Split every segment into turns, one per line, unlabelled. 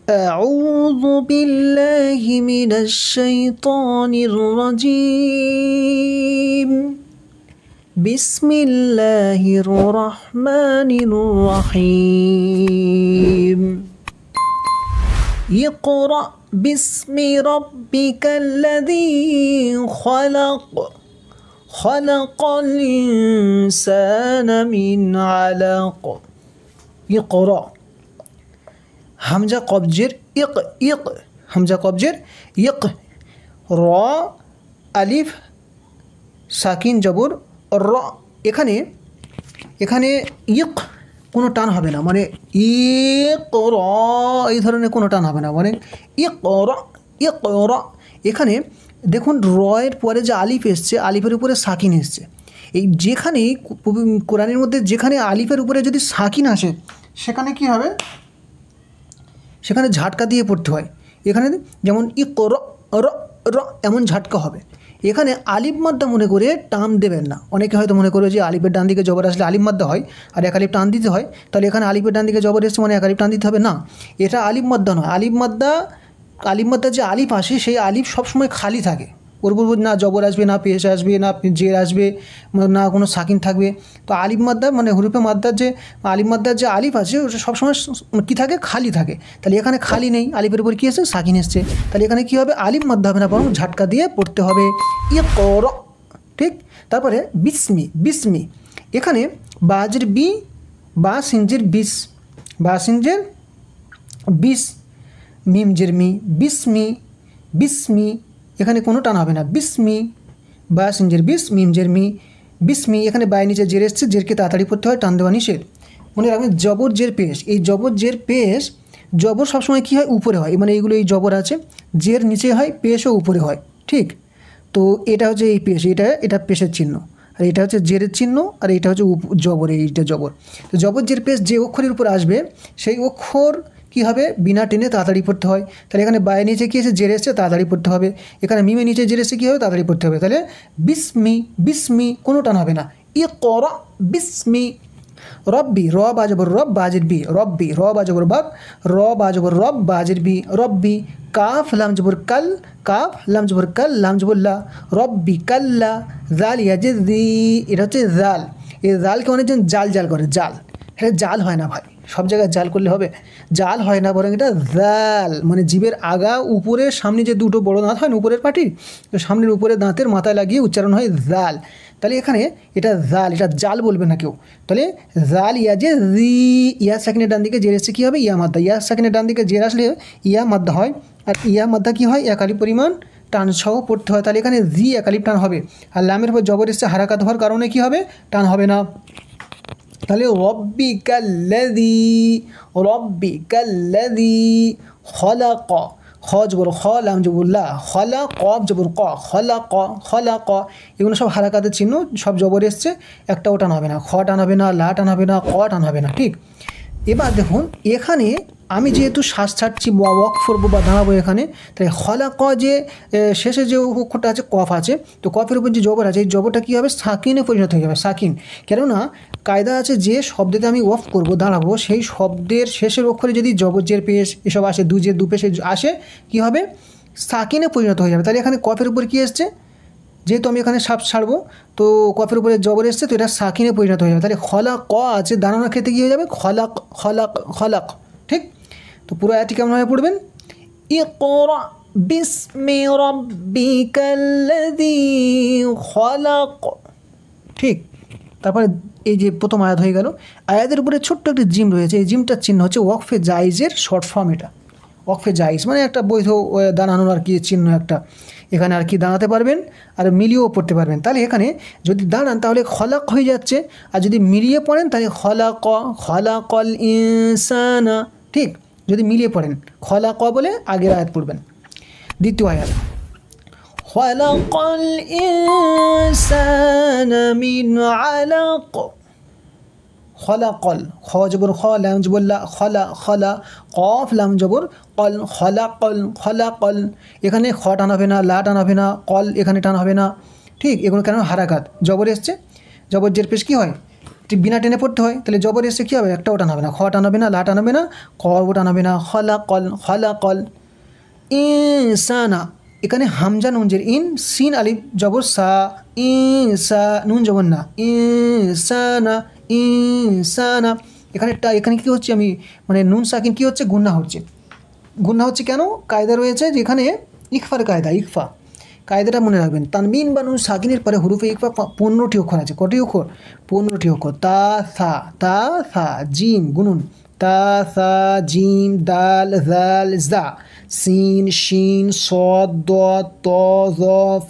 أعوذ بالله من الشيطان الرجيم بسم الله الرحمن الرحيم اقرأ باسم ربك الذي خلق خلق الإنسان من علق اقرأ হামজা কবজের ইক ইক হামজা কবজের ইক র আলিফ সাকিন জবর র এখানে এখানে ইক কোনো টান হবে না, মানে ইক র এই ধরনের কোনো টান হবে না, মানে ইক র ইক র। এখানে দেখুন র এর পরে যে আলিফ এসছে, আলিফের উপরে সাকিন এসছে। এই যেখানে কোরআনের মধ্যে যেখানে আলিফের উপরে যদি সাকিন আসে সেখানে কি হবে, সেখানে ঝাটকা দিয়ে পড়তে হয়। এখানে যেমন ইক র র র এমন ঝাটকা হবে। এখানে আলিফ মাদ্দা মনে করে টান দেবেন না। অনেকে হয়তো মনে করবে যে আলিফের ডান দিকে জবর আসলে আলিফ মাদ্দা হয় আর এক আলিফ টান দিতে হয়, তাহলে এখানে আলিফের ডান দিকে জবর এসছে মানে এক আলিফ টান দিতে হবে না, এটা আলিফ মাদ্দা নয়। আলিফ মাদ্দা যে আলিফ আসে সেই আলিফ সবসময় খালি থাকে, ওর উপর না জবর আসবে, না পেশ আসবে, না জের আসবে, না কোনো সাকিন থাকবে। তো আলিফ মাদ্দা মানে হুরুফে মাদ্দার যে আলিফ মাদ্দার যে আলিফ আছে ওটা সবসময় কী থাকে, খালি থাকে। তাহলে এখানে খালি নেই, আলিফের উপর কী এসছে, সাকিন এসছে। তাহলে এখানে কী হবে, আলিফ মাদ্দা হবে না, বরং ঝাটকা দিয়ে পড়তে হবে ইকর। ঠিক, তারপরে বিসমি বিসমি এখানে বাজের বি বা সিনজের বিস, বা সিনজের বিস, মিমজের মি, বিসমি বিসমি এখানে কোনো টান হবে না, বিসমি বা সিনজের বিস মিমজের মি বিসমি। এখানে বাই নিচে জের এসছে, জেরকে তাড়াতাড়ি পড়তে হয়, টান দেওয়া নিষেধ। মনে রাখবেন জবর জের পেশ, এই জবর জের পেশ, জবর সবসময় কী হয়, উপরে হয়, মানে এইগুলো এই জবর আছে, জের নিচে হয়, পেশও উপরে হয়। ঠিক, তো এটা হচ্ছে এই পেশ, এটা পেশের চিহ্ন, আর এটা হচ্ছে জেরের চিহ্ন, আর এটা হচ্ছে জবর, এইটা জবর। তো জবর জের পেশ যে অক্ষরের উপর আসবে সেই অক্ষর কী হবে, বিনা টেনে তাড়াতাড়ি পড়তে হয়। তাহলে এখানে বায়ের নিচে কী এসে জের এসছে, তাড়াতাড়ি পড়তে হবে। এখানে মিমের নিচে জের এসে কী হবে, তাড়াতাড়ি পড়তে হবে। তাহলে বিসমি বিসমি কোনো টান হবে না, ইকরা বিসমি। রব্বি র বাজবর রব বাজের বি, রব্বি র বাজবর বাব, র বাজবর রব বাজের বি, রব্বি। কাফ লাম জবর কাল, কাফ লাম জবর কাল, লাম জবর লা, রব্বি কাল্লা। জাল ইয়াজে জি, এটা হচ্ছে জাল। এই জালকে অনেকজন জাল জাল করে, জাল, এটা জাল হয় না ভাই, সব জায়গায় জাল করলে হবে, জাল হয় না, বরং এটা জাল, মানে জিভের আগা উপরের সামনে যে দুটো বড় দাঁত হয় না উপরের পাটির, তো সামনের উপরের দাঁতের মাথায় লাগিয়ে উচ্চারণ হয় জাল। তাহলে এখানে এটা জাল, এটা জাল বলবে না কেউ। তাহলে জাল ইয়াজে জি, ইয়া সেকেন্ডের ডান দিকে জের এসে কী হবে, ইয়া মাদ্দা, ইয়া সেকেন্ডের ডান দিকে জের আসলে ইয়া মাদ্দা হয়, আর ইয়া মাদ্দা কী হয়, এক আলিফ পরিমাণ টান সহ পড়তে হয়। তাহলে এখানে জি এক আলিফ টান হবে, আর লামের উপর জবর এসে হারাকাত হওয়ার কারণে কী হবে, টান হবে না। তাহলে রব্বিকাল্লাযী, রব্বিকাল্লাযী খলাক, খ জবর খ, লাম জবর লা, খলাক, কফ জবর ক, খলাক খলাক, এগুলো সব হারাকাতের চিহ্ন, সব জবর এসছে, একটাও টান হবে না, খ টান হবে না, লা টান হবে না, ক টান হবে না। ঠিক, এবার দেখুন এখানে আমি যেহেতু শ্বাস ছাড়ছি বা ওয়াক করবো বা দাঁড়াবো এখানে, তাই খলাক যে শেষে যে অক্ষরটা আছে কফ আছে, তো কফের উপর যে জবর আছে এই জবরটা কী হবে, সাকিনে পরিণত হয়ে যাবে, সাকিন। কেননা কায়দা আছে যে শব্দতে আমি ওয়াক করবো দাঁড়াবো সেই শব্দের শেষের অক্ষরে যদি জবর জের পেশ এসব আসে, দুজের দু পেশে আসে, কী হবে, সাকিনে পরিণত হয়ে যাবে। তাহলে এখানে কফের উপর কী এসছে, যেহেতু আমি এখানে সাপ ছাড়বো তো কফের উপরে জবর এসছে, তো এটা সাকিনে পরিণত হয়ে যাবে। তাহলে খলাক ক আছে, দাঁড়ানোর ক্ষেত্রে কী হয়ে যাবে, খলাক খলাক খলাক। ঠিক, তো পুরো আয়াতটি কেমনভাবে পড়বেন, ইকরা বিসমি রাব্বিকাল্লাযী খলাক। ঠিক, তারপরে এই যে প্রথম আয়াত হয়ে গেল, আয়াতের উপরে ছোট্ট একটি জিম রয়েছে, এই জিমটার চিহ্ন হচ্ছে ওয়াকফে জাইজের শর্ট ফর্ম। এটা ওয়াকফে জাইজ মানে একটা বৈধ দাঁড়ানোর আর কি চিহ্ন একটা, এখানে আর কি দাঁড়াতে পারবেন আর মিলিয়েও পড়তে পারবেন। তাহলে এখানে যদি দাঁড়ান তাহলে খলাক হয়ে যাচ্ছে, আর যদি মিলিয়ে পড়েন তাহলে খলাক খলাকল ইনসানা। ঠিক, যদি মিলিয়ে পড়েন খলাক বলে আগের আয়াত পড়বেন। দ্বিতীয় আয়াত, খলাকল ইনসানা মিন আলাক, খলাকল, খ জবর খ, লাম জবর লা, খলা খলা, কফ লাম জবর কল, খলাকল খলাকল। এখানে খ টান হবে না, লা টান হবে না, কল এখানে টান হবে না। ঠিক, এগুলো কেন, হারাকাত, জবর এসছে, জবর জের পেশ কী হয়, বিনা টেনে পড়তে হয়, তাহলে জবর এসে কী হবে, একটাও টান হবে না, খ টান হবে না, লা টান হবে না, ক টান হবে না, খলাকল ইনসানা। এখানে হামজা নুনজের ইন, সিন আলিফ জবর সা, ইনসা নুন জবর না, ইনসানা ইনসানা। এখানে কী হচ্ছে, আমি মানে নুন সাকিন কী হচ্ছে, গুন্না হচ্ছে কেন, কায়দা রয়েছে যেখানে ইকফার কায়দা, কায়দাটা মনে রাখবেন। তানবিন বা নুন সাকিনের পরে হুরুফে ইকফা 15টি অক্ষর আছে। কটি অক্ষর? 15টি অক্ষর। তা সা জিম গুনুন, তা সা জিম দাল জাল জা সিন শিন সদ দত ত জ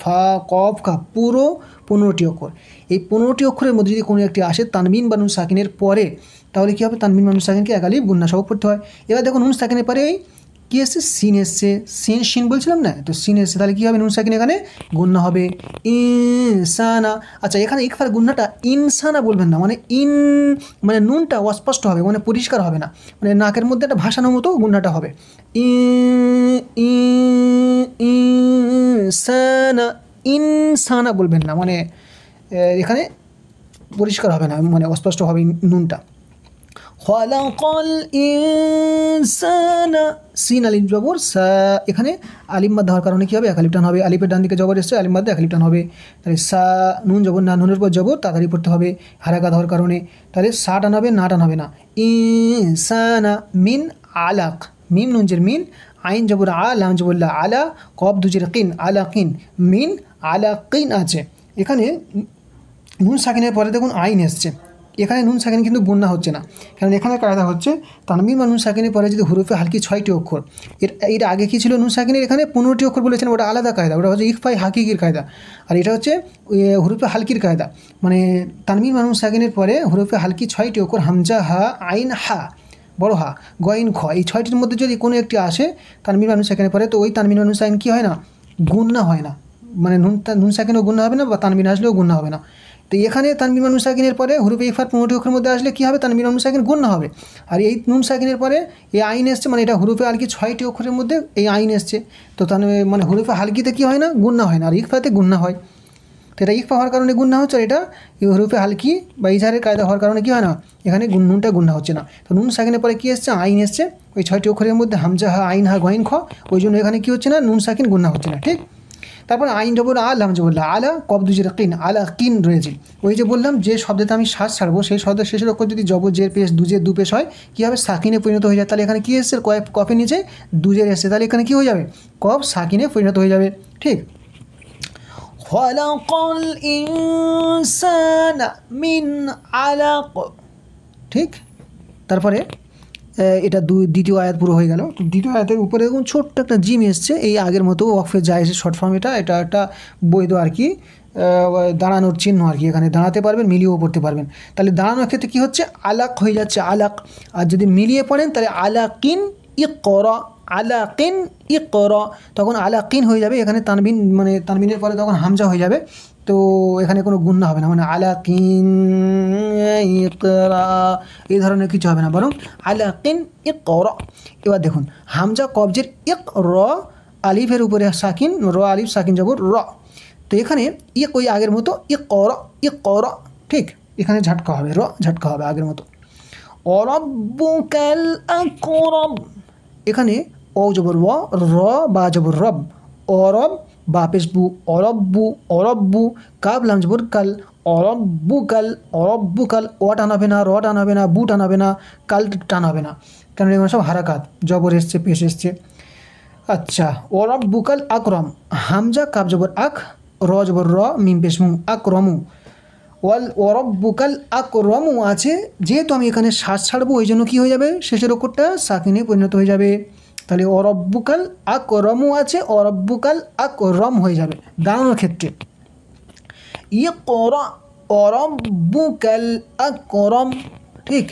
ফা কফ কাফ, পুরো 15টি অক্ষর। এই 15টি অক্ষরের মধ্যে যদি কোনো একটি আসে তানবিন বা নুন সাকিনের পরে, তাহলে কী হবে, তানবিন বা নুন সাকিনকে এক আলিফ গুন্না সহ পড়তে হয়। এবার দেখুন নুন সাকিনের পরে কী এসছে, সিন এসছে, শিন বলছিলাম না, তো সিন এসছে, তাহলে কী হবে, নুন সাকিন এখানে গুন্না হবে ইনসানা। আচ্ছা, এখানে ইকফার গুন্নাটা ইনসানা বলবেন না, মানে নুনটা অস্পষ্ট হবে, মানে পরিষ্কার হবে না, মানে নাকের মধ্যে একটা ভাসানোর মতো গুন্নাটা হবে। ইনসানা বলবেন না, মানে এখানে পরিষ্কার হবে না, মানে অস্পষ্ট হবে নুনটা। খলাকাল ইনসানা, সিন আলিফ জবর সা, এখানে আলিফ মাদ হওয়ার কারণে কী হবে, এক আলিফ টান হবে, আলিফের ডান দিকে জবর এসছে, আলিফ মাদ্দে এক আলিফ টান হবে, তাহলে সা নুন জবর না, নুনের পর জবর তাড়াতাড়ি পড়তে হবে হারাকাত হওয়ার কারণে, তাহলে সা টান হবে, না টান হবে না। ইনসানা মিন আলাক, মিম নুনজের মিন, আইন জবর আ, লাম জবর লা, আলা কব দুজের কিন, আলাকিন, মিন আলাকিন আছে। এখানে নুন সাকিনের পরে দেখুন আইন এসছে, এখানে নুন সাকিন কিন্তু গুন্না হচ্ছে না, কারণ এখানে কায়দা হচ্ছে তানবিন বা নুন সাকিনের পরে যদি হুরুফে হালকি 6টি অক্ষর, এর আগে কী ছিল, নুন সাকিনের এখানে 15টি অক্ষর বলেছেন, ওটা আলাদা কায়দা, ওটা হচ্ছে ইকফাই হাকিকির কায়দা, আর এটা হচ্ছে হুরুফে হালকির কায়দা। মানে তানবিন বা নুন সাকিনের পরে হুরুফে হালকি 6টি অক্ষর, হামজা হা, আইন হা, বড় হা, গইন খ, এই 6টির মধ্যে যদি কোনো একটি আসে তানবিন বা নুন সাকিনের পরে, তো ওই তানবিন বা নুন সাকিন কী হয় না, গুন্না হয় না, মানে নুন সাকিনও গুন্না হবে না, বা তানবিন আসলেও গুন্না হবে না। তো এখানে তানবিন বা নুন সাকিনের পরে হুরুফে ইকফার 15টি অক্ষরের মধ্যে আসলে কী হবে, তানবিন বা নুন সাকিন গুন্না হবে। আর এই নুন সাকিনের পরে এই আইন এসছে, মানে এটা হুরুফে হালকি 6টি অক্ষরের মধ্যে এই আইন এসছে, তো মানে হুরুফে হালকিতে কী হয় না, গুন্না হয় না, আর ইকফাতে গুন্না হয়। তো এটা ইকফা হওয়ার কারণে গুন্না হচ্ছে, আর এটা হুরুফে হালকি বা ইজহারের কায়দা হওয়ার কারণে কী হয় না, এখানে নুনটা গুন্না হচ্ছে না। তো নুন সাকিনের পরে কী এসছে, আইন এসছে, ওই 6টি অক্ষরের মধ্যে হামজা হা, আইন হা, গইন খ, ওই জন্য এখানে কী হচ্ছে না, নুন সাকিন গুন্না হচ্ছে না, ঠিক। তারপর আইন জবর আ, লাম জবর লা, আলা কব দুজের কিন, আলা কিন রয়েছে। ওই যে বললাম যে শব্দতে আমি শ্বাস ছাড়বো, সেই শব্দের শেষের অক্ষর যদি জবর জের পেশ দুজের দু পেশ হয়, কী হবে, সাকিনে পরিণত হয়ে যায়। তাহলে এখানে কী এসছে, কফের নিচে দুজের এসছে, তাহলে এখানে কী হয়ে যাবে, কফ সাকিনে পরিণত হয়ে যাবে, ঠিক। খলাকাল ইনসানা মিন আলাক, ঠিক। তারপরে এটা দ্বিতীয় আয়াত পুরো হয়ে গেল। তো দ্বিতীয় আয়াতের উপরে দেখুন ছোট্ট একটা জিম এসছে, এই আগের মতো ওয়াকফে যায় এসে শর্ট ফর্ম, এটা একটা বৈধ আর কি দাঁড়ানোর চিহ্ন আর কি, এখানে দাঁড়াতে পারবেন, মিলিয়েও পড়তে পারবেন। তাহলে দাঁড়ানোর ক্ষেত্রে কী হচ্ছে, আলাক হয়ে যাচ্ছে আলাক, আর যদি মিলিয়ে পড়েন তাহলে আলাকিন ইকরা, আলাকিন ইকরা, তখন আলাকিন হয়ে যাবে। এখানে তানবিন, মানে তানবিনের পরে তখন হামজা হয়ে যাবে, তো এখানে কোনো গুন্না হবে না, মানে আলাকিন ইকরা এই ধরনের কিছু হবে না, বরং আলাকিন ইকরা। এবার দেখুন হামজা কবজের ইক র, আলিফের উপরে সাকিন, র আলিফ সাকিন জবর র, তো এখানে ইক ওই আগের মতো ইকরা, ঠিক। এখানে ঝটকা হবে, র ঝটকা হবে আগের মতো। অরব্বুকাল আকরাম, এখানে ও জবর ও, র বা জবর রব, অরব বা পেশবু, অরব্বু, কাব লাম জবর কাল, অরব্বুকাল, ও টানাবে না, র টানাবে না, বু টানাবে না, কাল টানাবে না, কারণ এগুলো সব হারাকাত, জবর এসছে, পেশ এসছে। আচ্ছা, অরব্বুকাল আকরাম, হামজা কাব জবর আক, র জবর র, মিম পেশ মু, আকরমু। ওরব্বুকাল আকরমু আছে, যেহেতু আমি এখানে শ্বাস ছাড়বো ওই জন্য কী হয়ে যাবে, শেষের অক্ষরটা সাকিনে পরিণত হয়ে যাবে। তাহলে অরব্বুকাল আকরমু আছে, অরব্বুকাল আকরম হয়ে যাবে দাঁড়ানোর ক্ষেত্রে। ইকরা অরব্বুকাল আকরম, ঠিক।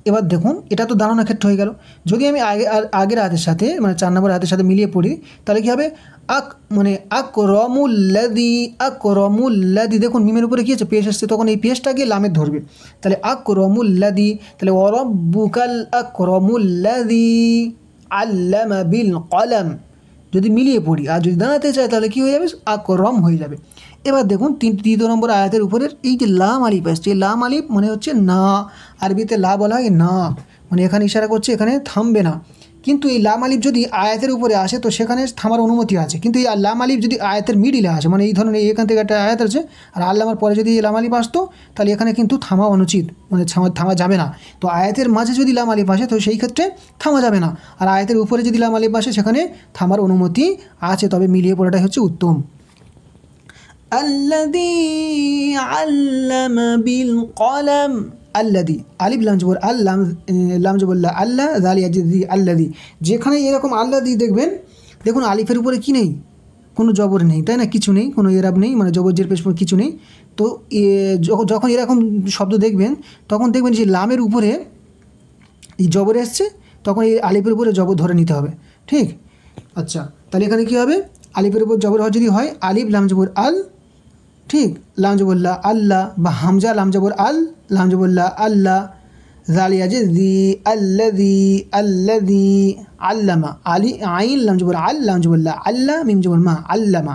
এবার দেখুন এটা তো দাঁড়ানোর ক্ষেত্রে হয়ে গেল। যদি আমি আগের হাতের সাথে, মানে 4 নম্বর হাতের সাথে মিলিয়ে পড়ি, তাহলে কী হবে, মানে আকরমুল্লাদি, দেখুন মিমের উপরে কী আছে, পেশ আসছে, তখন এই পেশটা গিয়ে লামে ধরবে, তাহলে আকরমুল্লাদি, তাহলে ওয়ারাব্বুকাল আকরমুল্লাদি আল্লামা বিল কলম। যদি মিলিয়ে পড়ি, আর যদি দাঁড়াতে চাই তাহলে কী হয়ে যাবে, আকরম হয়ে যাবে। এবার দেখুন তৃতীয় নম্বর আয়াতের উপরের এই যে লাম আলিফ আসছে, লাম আলিফ মানে হচ্ছে না, আরবিতে লা বলা হয় না, মানে এখানে ইশারা করছে এখানে থামবে না। কিন্তু এই লাম আলিফ যদি আয়াতের উপরে আসে তো সেখানে থামার অনুমতি আছে, কিন্তু এই লাম আলিফ যদি আয়াতের মিডিলে আসে, মানে এই ধরনের এখান থেকে একটা আয়াত আছে আর আল্লামার পরে যদি লাম আলিফ আসতো তাহলে এখানে কিন্তু থামা অনুচিত, মানে থামা যাবে না। তো আয়াতের মাঝে যদি লাম আলিফ আসে তো সেই ক্ষেত্রে থামা যাবে না, আর আয়াতের উপরে যদি লাম আলিফ আসে সেখানে থামার অনুমতি আছে, তবে মিলিয়ে পড়াটাই হচ্ছে উত্তম। আল্লাযী আল্লামা বিল কলম, আল্লাযী আলিফ লাম জবর আল্লাম, লাম জবর লা, আল্লাহ জালি আজি আল্লাযী, যেখানে এরকম আল্লাযী দেখবেন, দেখুন আলিফের উপরে কি নেই, কোনো জবর নেই, তাই না, কিছু নেই, কোনো এরাব নেই, মানে জবর জের পেশ কিছু নেই। তো যখন এরকম শব্দ দেখবেন তখন দেখবেন যে লামের উপরে এই জবর এসছে, তখন এই আলিফের উপরে জবর ধরে নিতে হবে, ঠিক। আচ্ছা, তাহলে এখানে কী হবে, আলিফের উপর জবর যদি হয় আলিফ লাম জবর আল, ঠিক, লাম জবরল্লা আল্লাহ, বা হামজা লাম জবর আল, লাম জবরল্লা আল্লাহ, জালিয়া যে দি আল্লাযী, আল্লাযী আল্লামা, আলি আইন লাম জবর আল, লাম জবরল্লা আল্লাহ, মিম জবর মা, আল্লামা,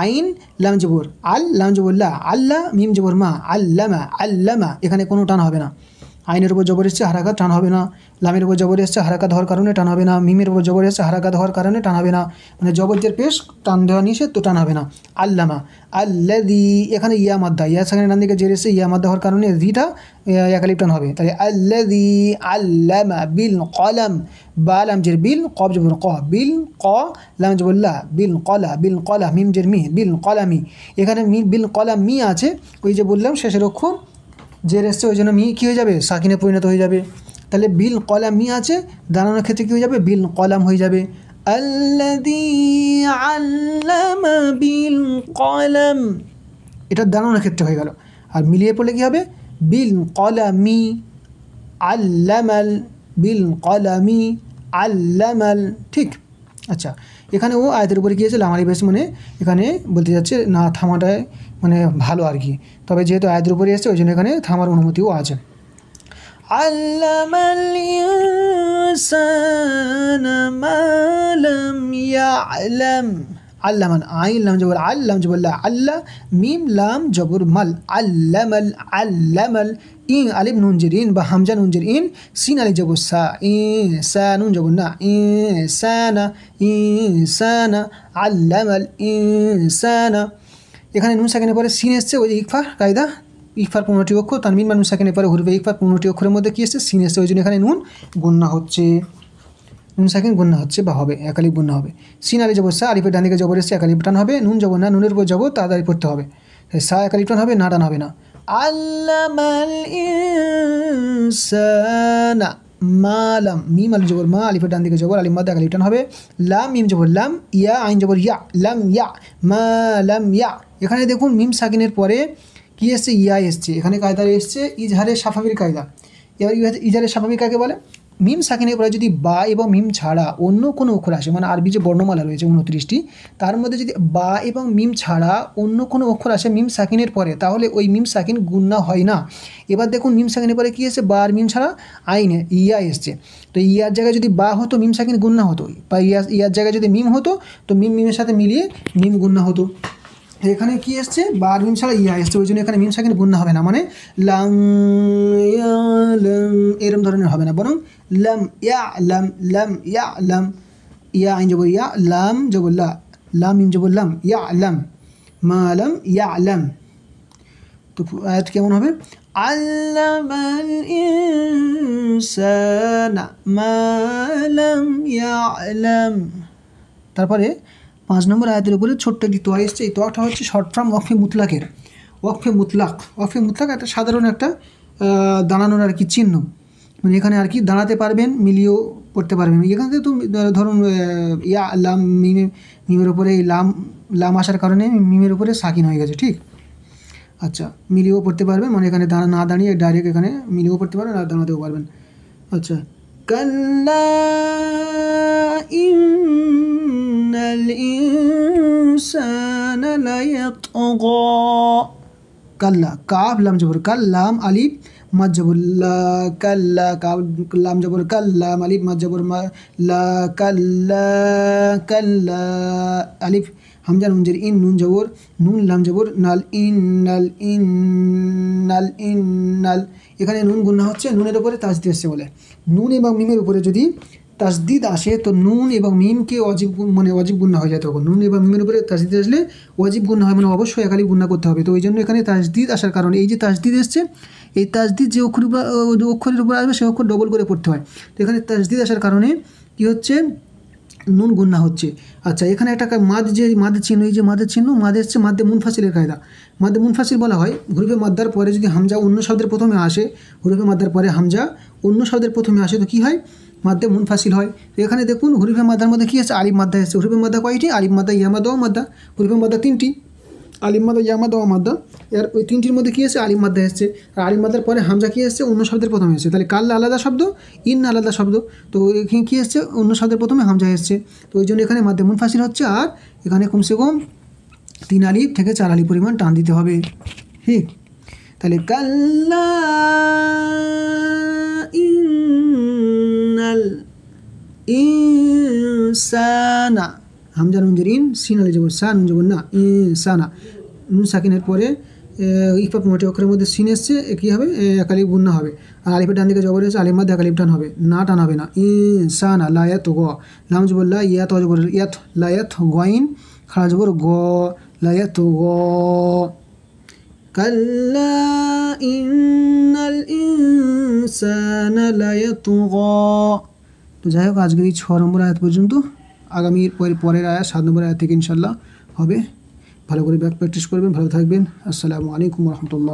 আইন লাম জবর আল, লাম জবরল্লা আল্লাহ, মিম জবর মা, আল্লামা, আল্লামা, এখানে কোনো টান হবে না। আইনের উপর জবর এসছে হারাকাত, টান হবে না। লামের উপর জবর এসছে হারাকাত হওয়ার কারণে টান হবে না। মিমের উপর জবর এসছে হারাকাত হওয়ার কারণে টান হবে না, মানে জবরদের পেশ টান দেওয়া নিষেধ, তো টান হবে না। আল্লামা, আল্লাযী, এখানে ইয়া মাদ্দা, ইয়া সেখানে ডান দিকে জের এসছে, ইয়া মাদ্দা হওয়ার কারণে জিটা একালিপ টান হবে, তাই আল্লাযী আল্লামা বিল কলম, বা লাম জের বিল, কব জবর ক, বিল ক, লাম জবর লা, বিল কলা, বিল কলা, মিম জের মি, বিল কলামি, এখানে মি বিল কলাম মি আছে, ওই যে বললাম শেষের অক্ষর জের এসছে, ওই জন্য মি কী হয়ে যাবে, সাকিনে পরিণত হয়ে যাবে। তাহলে বিল কলাম মি আছে, দাঁড়ানোর ক্ষেত্রে কী হয়ে যাবে, বিল কলাম হয়ে যাবে। আল্লাযী আল্লামা বিল কলম, এটা দাঁড়ানোর ক্ষেত্রে হয়ে গেল। আর মিলিয়ে পড়লে কী হবে, বিল কলামি আল্লামাল, বিল কলামি আল্লামাল, ঠিক। আচ্ছা, এখানে ও আয়াতের উপরে কী আছে, লাম আলিফ, মানে এখানে বলতে যাচ্ছে না থামাটায় মানে ভালো আর কি, তবে যেহেতু আয়াতের উপরে এসছে ওই জন্য এখানে থামার অনুমতিও আছে। আল্লামাল ইনসানা মা লাম ইয়ালাম, আল্লামান, আইন লাম জবর আল, লাম জবর লা, আল্লাহ, মিম লাম জবর মাল, আল্লামাল, আল্লামাল, ইন আলিফ নুন জের ইন, বা হামজা নুন জের ইন, সিন আলিফ জবর সা, সা নুন জবর না, ইনসানা, ইনসানা, আল্লামাল ইনসানা, এখানে নুন সাকিনের পরে সিন এসছে, ওই ইকফা কায়দা, ইকফার 15টি অক্ষর, তানবিন বা নুন সাকিনের পরে হুরুফে ইকফার 15টি অক্ষরের মধ্যে কী এসছে, সিন এসছে, ওই জন্য এখানে নুন গুন্না হচ্ছে, নুন সাকিন গুন্না হচ্ছে বা হবে, একালিপ গুন্না হবে। সিন আলি জবর সা, আলিফের ডান দিকে জবর এসছে, একালিপ টান হবে। নুন জবর না, নুনের উপর জবর, তাড়াতাড়ি পড়তে হবে, সা একালিপ টান হবে, না টান হবে না। আল্লামাল ইনসানা মা লাম, মিম আলি জবর মা, আলিফের ডান দিকে জবর, আলিফ মাদ্দা একালিপ টান হবে। লাম মিম জবর লাম, ইয়া আইন জবর ইয়া, লাম ইয়া, মা লাম ইয়া, এখানে দেখুন মিম সাকিনের পরে কী এসছে, ইয়া এসছে, এখানে কায়দায় এসছে ইজহারের সাফাবির কায়দা। এবার ইজহারের সাফাবির কাকে বলে, মিম সাকিনের পরে যদি বা এবং মিম ছাড়া অন্য কোনো অক্ষর আসে, মানে আরবি যে বর্ণমালা রয়েছে 29টি, তার মধ্যে যদি বা এবং মিম ছাড়া অন্য কোনো অক্ষর আসে মিম সাকিনের পরে, তাহলে ওই মিম সাকিন গুন্না হয় না। এবার দেখুন মিম সাকিনের পরে কী এসছে, বা আর মিম ছাড়া আইনে ইয়া এসছে, তো ইয়ার জায়গায় যদি বা হতো মিম সাকিন গুন্না হতো, বা ইয়ার জায়গায় যদি মিম হতো তো মিমের সাথে মিলিয়ে মিম গুন্না হতো। এখানে কি এসছে, বা আর মিম ছাড়া ইয়া এসছে, ওই জন্য এখানে মিম সাকিন গুন্না হবে না, মানে লাম ইয়ালাম এরম ধরনের হবে না, বরং লাম ইয়ালাম, লাম ইয়ালাম, ইয়া আইন জবর ইয়া, লাম জবর লা, লাম মিম জবর লাম, ইয়ালাম মা লাম ইয়ালাম। তো আয়াত কেমন হবে, আল্লামাল ইনসানা মা লাম ইয়ালাম। তারপরে 5 নম্বর আয়াতের উপরে ছোট্ট একটি তোয়া এসছে, এই তোয়াটা হচ্ছে শর্ট ফর্ম ওয়াকফে মুতলাকের, ওয়াকফে মুতলাক, ওয়াকফে মুতলাক একটা সাধারণ একটা দাঁড়ানোর আর কি চিহ্ন, মানে এখানে আর কি দাঁড়াতে পারবেন, মিলিয়েও পড়তে পারবেন। এখান থেকে তো ধরুন ইয়া লাম, মিমের উপরে এই লাম আসার কারণে মিমের উপরে সাকিন হয়ে গেছে, ঠিক। আচ্ছা, মিলিয়েও পড়তে পারবেন, মানে এখানে না দাঁড়িয়ে ডাইরেক্ট এখানে মিলিয়েও পড়তে পারবেন আর দাঁড়াতেও পারবেন। আচ্ছা, কাল্লা ইন্নাল ইনসানা লায়াতগা, কাল্লা, কাফ লাম জবর কাল, লাম আলিফ মাদ জবর লা, কাল্লা, লাম জবর কাল্লা, আলিফ মাদ জবর মা, লা কাল্লা কাল্লা, আলিফ হামজা নুন জের ইন, নুন জবর নুন, লাম জবর নাল, ইন্নাল ইন্নাল ইন্নাল। এখানে নুন গুণা হচ্ছে, নুনের উপরে তাসদিদ এসছে বলে। নুন এবং মিমের উপরে যদি তাসদিদ আসে তো নুন এবং মিমকে অজীব মানে অজীব গুণা হয়ে যায়। তখন নুন এবং মিমের উপরে তাসদিদ আসলে অজীব গুণা হয়, মানে অবশ্যই একালি গুণা করতে হবে। তো ওই জন্য এখানে তাসদিদ আসার কারণে এই যে তাসদিদ এসছে, এই তাসদিদ যে অক্ষরের উপর আসবে সে অক্ষর ডবল করে পড়তে হয়। তো এখানে তাসদিদ আসার কারণে কী হচ্ছে, নুন গুণা হচ্ছে। আচ্ছা, এখানে একটা মাদ, যে মাদের চিহ্ন, এই যে মাদের চিহ্ন, মাদ এসছে মাদ্দে মুনফাসিলের কায়দা। মাদ্দে মুনফাসিল বলা হয় হুরুফে মাদ্দার পরে যদি হামজা অন্য শব্দের প্রথমে আসে, হুরুফে মাদ্দার পরে হামজা অন্য শব্দের প্রথমে আসে তো কী হয়, মাদ্দে মুনফাসিল হয়। তো এখানে দেখুন হুরুফে মাদ্দার মধ্যে কী আছে, আলিফ মাদ্দা এসেছে। হুরুফে মাদ্দা কয়টি, আলিফ মাদ্দা, ইয়া মাদ্দা, ও মাদ্দা। হুরুফে মাদ্দা 3টি, আলিফ মাদ্দা, ইয়া মাদ্দা, ও মাদ্দা। এর ওই 3টির মধ্যে কী আছে, আলিফ মাদ্দা এসছে। আর আলিফ মাদ্দার পরে হামজা কী এসছে, অন্য শব্দের প্রথমে এসেছে। তাহলে কাল্লা আলাদা শব্দ, ইন আলাদা শব্দ, তো এখানে কী এসছে, অন্য শব্দের প্রথমে হামজা এসছে। তো ওই জন্য এখানে মাদ্দে মুনফাসিল হচ্ছে। আর এখানে কমসে কম 3 আলিফ থেকে 4 আলিফ পরিমাণ টান দিতে হবে। ঠিক, তাহলে কাল্লা ইন্নাল ইনসানা, হামজা নুন জের ইন, সিন আলিফ জবর সা, নুন জবর না, ইনসানা। নুন সাকিনের পরে ইকফা মোটে অক্ষরের মধ্যে সিন এসছে, কী হবে, এক আলিফ গুণা হবে। আর আলিফের ডান দিকে জবর এসে আলিফ মধ্যে এক আলিফ টান হবে, না টান হবে না। ইনসানা, লায়াত গ, লাম জবর লা, ইয়াত জবর ইয়াত, লায়াত গইন, খাড়া জবর গ, লায়াত গ। কাল্লা ইন্নাল ইনসানা লায়াতগা। তো যাই হোক, আজকের এই 6 নম্বর আয়াত পর্যন্ত। আগামীর পরের আয়াত 7 নম্বর আয়াত থেকে ইনশাল্লাহ হবে। ভালো করে ব্যাক প্র্যাকটিস করবেন, ভালো থাকবেন। আসসালামু আলাইকুম রহমতুল্লাহ।